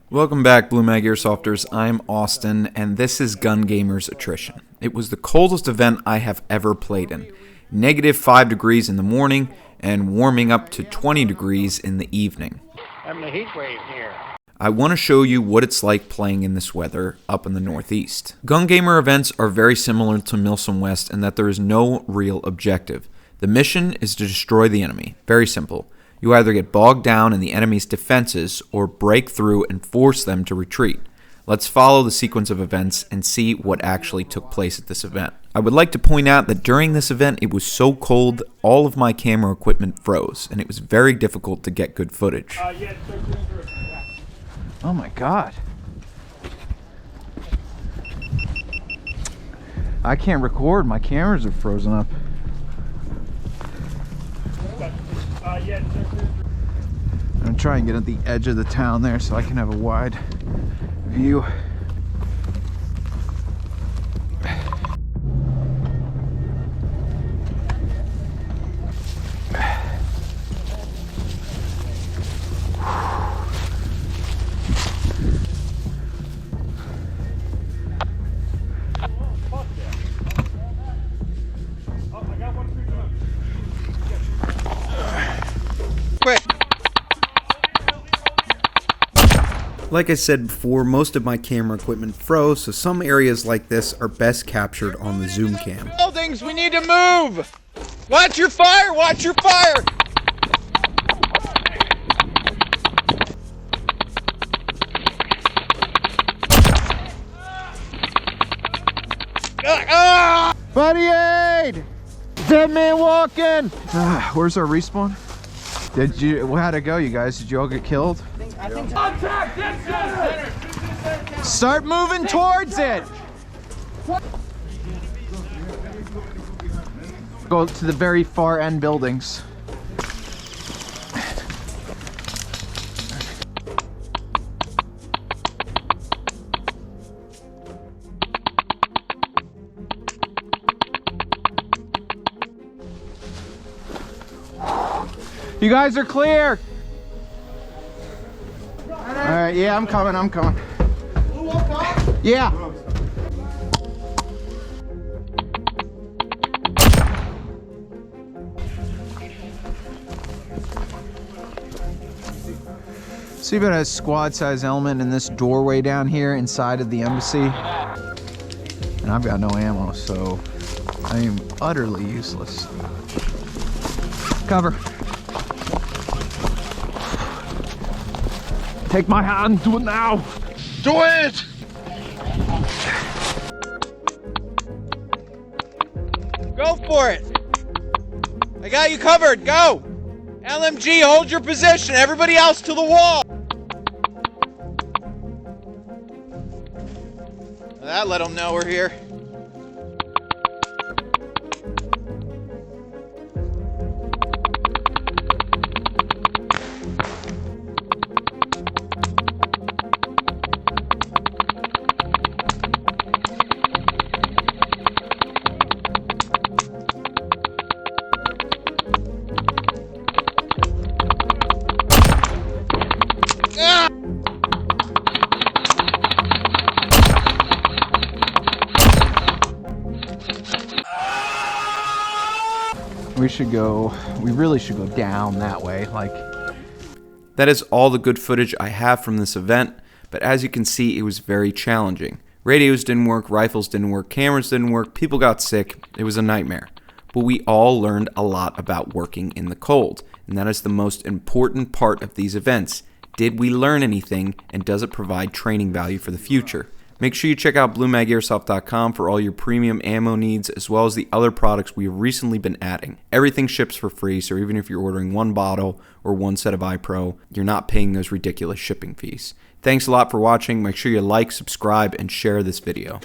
Welcome back, Blue Mag Airsofters. I'm Austin, and this is Gun Gamers Attrition. It was the coldest event I have ever played in. -5 degrees in the morning, and warming up to 20 degrees in the evening. Having a heat wave here. I want to show you what it's like playing in this weather up in the Northeast. Gun Gamer events are very similar to milsim West in that there is no real objective. The mission is to destroy the enemy. Very simple. You either get bogged down in the enemy's defenses or break through and force them to retreat. Let's follow the sequence of events and see what actually took place at this event. I would like to point out that during this event it was so cold all of my camera equipment froze and it was very difficult to get good footage. Oh my god. I can't record, my cameras are frozen up. I'm gonna try and get at the edge of the town there so I can have a wide view. Like I said before, most of my camera equipment froze, so some areas like this are best captured on the zoom cam. Buildings, we need to move! Watch your fire! Watch your fire! Buddy aid! Dead man walking! Where's our respawn? How'd it go, you guys? Did you all get killed? Start moving towards it! Go to the very far end buildings. You guys are clear! Alright, yeah, I'm coming. Yeah! So you've got a squad size element in this doorway down here inside of the embassy. And I've got no ammo, so I am utterly useless. Cover. Take my hand, do it now! Do it! Go for it! I got you covered, go! LMG, hold your position, everybody else to the wall! That let them know we're here. We really should go down that way, like. That is all the good footage I have from this event, but as you can see, it was very challenging. Radios didn't work, rifles didn't work, cameras didn't work, people got sick, it was a nightmare. But we all learned a lot about working in the cold, and that is the most important part of these events. Did we learn anything, and does it provide training value for the future? Make sure you check out BlueMagAirsoft.com for all your premium ammo needs, as well as the other products we have recently been adding. Everything ships for free, so even if you're ordering one bottle or one set of iPro, you're not paying those ridiculous shipping fees. Thanks a lot for watching. Make sure you like, subscribe, and share this video.